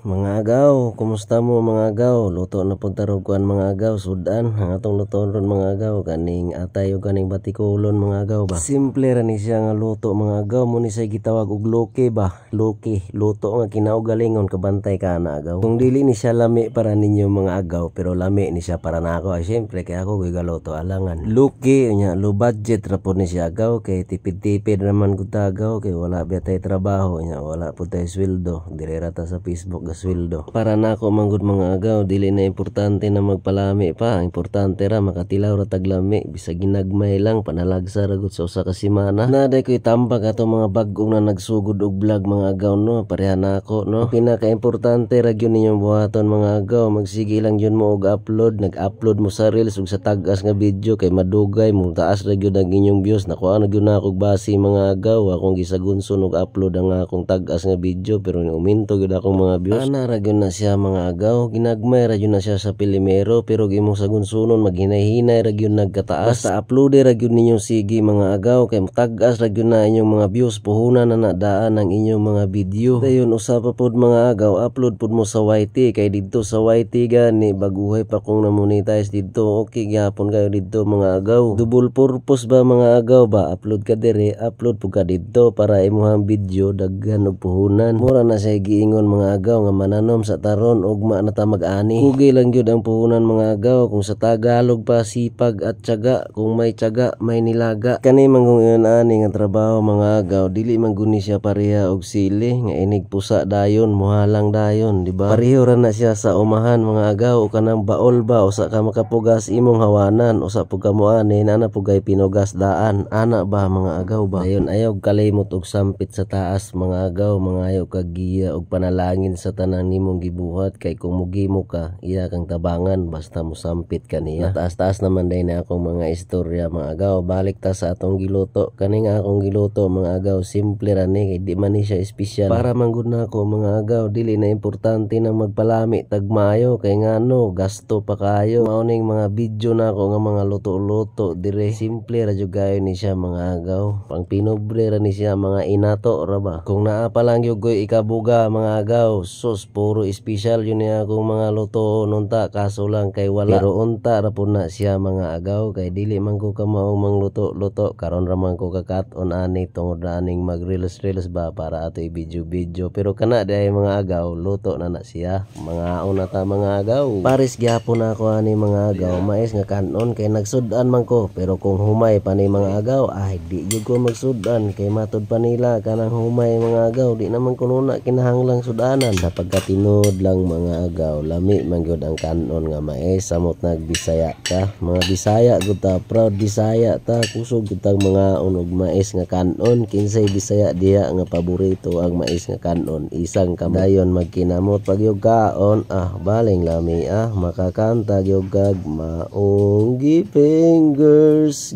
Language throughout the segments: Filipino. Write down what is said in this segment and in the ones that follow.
Mga agaw, kumusta mo mga agaw? Luto na po taruguan mga agaw, sudan. Ang atong luto ron mga agaw, kaning atay o kaning batikulon mga agaw ba. Simple ra ni siya nga luto mga agaw, muni say gitawag og loke ba. Loke, luto nga kinaugalingon kabantay ka na agaw. Kung dili ni siya lami para ninyo mga agaw, pero lami ni siya para nako. Ay syempre kay ako galuto alangan. Loke nya low budget ra po ni siya agaw, kay tipid-tipid naman gud agaw, kay wala biya trabaho nya, wala po tay sweldo. Dire ra ta sa Facebook sweldo. Para nako manggod mga agaw, dili na importante na magpalami pa. Importante ra makatilaw ra taglami, bisag ginagmay lang panalagsa ra gud sa usa ka semana. Naday koy tambag ato mga bag-ong na nagsugod og vlog mga agaw no, pareha nako no. Pinaka-importante ra gyud ninyong buhaton mga agaw, magsige lang gyud mo og upload, nag-upload mo sa reels ug sa tag-as nga video kay madugay mo taas ra gyud ang inyong views. Nakuha na gyud na akong basi mga agaw, akong gisagunson og upload ang akong tag-as nga video pero uminto gyud akong mga views. Ana ra gyud na siya mga agaw, ginagmay ra gyud na siya sa pilimero pero gimong sagunsunon maghinay-hinay ra gyud nagkataas. Basta upload ra gyud ninyo sige mga agaw kay tag-as ra gyud na inyong mga views, puhunan na nadaan ang inyong mga video. Dayon usa pa pod mga agaw, upload pod mo sa YT kay didto sa YT gani baguhay pa kung na-monetize didto. Okay gyapon kayo didto mga agaw. Double purpose ba mga agaw ba? Upload ka dire, upload pud ka didto para imong video daghan og puhunan. Mura na siya giingon mga agaw nga mananom sa taron ugma na ta mag-ani. Kugi lang gyud ang puhunan mga agaw, kung sa Tagalog pa sipag at tiyaga, kung may tiyaga may nilaga. Kani manggong ani nga trabaho mga agaw, dili man guni siya pareha og sili nga inig pusa dayon muhalang dayon, di ba? Pareho ra na siya sa umahan mga agaw, o kanang baol ba usa ka makapugas imong hawanan, usa pug ka moani ana pugay pinugas daan, ana ba mga agaw ba? Dayon ayaw kalimot og sampit sa taas mga agaw, mga ayaw kagiya og panalangin sa tanang nimong gibuhat kay kung mugimo ka iya kang tabangan basta mosampit ka niya. Taas-taas naman day na akong mga istorya mga agaw. Balik ta sa atong giluto. Kani nga akong giluto mga agaw, simple ra ni kay di man ni siya espesyal. Para manggod na ako mga agaw, dili na importante na magpalami tagmayo kay ngano gasto pa kayo. Mao ning mga video na ako nga mga luto-luto dire, simple ra jud gayo ni siya mga agaw. Pang pinobre ra ni siya mga inato ra ba. Kung naa pa lang gyud koy ikabuga mga agaw, sus puro espesyal yun niya akong mga luto nunta, kaso lang kay wala. Pero unta ra po na siya mga agaw kay dili man ko kamaong mangluto-luto, karon ra man ko kakat-on ani tungod na aning mag-reels ba para ato i-video. Pero kana day mga agaw, luto na siya. Mga una ta mga agaw. Paris gyapon ako ani mga agaw, mais nga kanon kay nagsudan man ko. Pero kung humay pa ni mga agaw, ay di gyud ko magsudan kay matud pa nila kanang humay mga agaw, di naman kuno na kinahanglang sudanan. Sa pagkatinod lang mga agaw, lami man gyud ang kanon nga mais, samot nagbisaya ka. Mga Bisaya gud ta, proud Bisaya ta, kusog gud tang mga unog mais nga kanon. Kinsay Bisaya diha nga paborito ang mais nga kanon, isang kadayon magkinamot pag yung kaon, baling lami makakanta gyud kag maong gipingers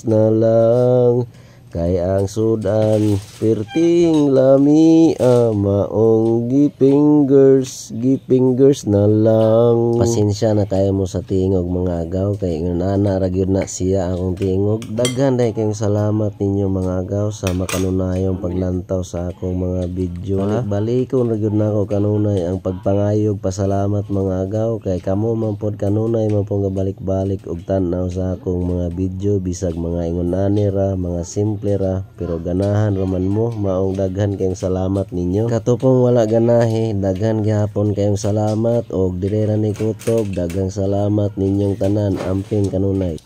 na lang kay ang sudan perting lami, maong gipingers na lang. Pasensya na kayo mo sa tingog mga agaw kay nana ra gyud na siya akong tingog. Daghan day kayong salamat ninyo mga agaw sa makanunayong paglantaw sa akong mga video. Balikon ra gyud nako kanunay ang pagpangayog pasalamat mga agaw kay kamo man pod kanunay man pong balik-balik og tan-aw sa akong mga video, bisag mga ingon ani ra mga simple ra pero ganahan raman mo. Maong daghan kayong salamat ninyo. Katupong wala ganahe, daghan gyapon kayong salamat og dire ra ni kutob, daghang salamat ninyong tanan, amping kanunay.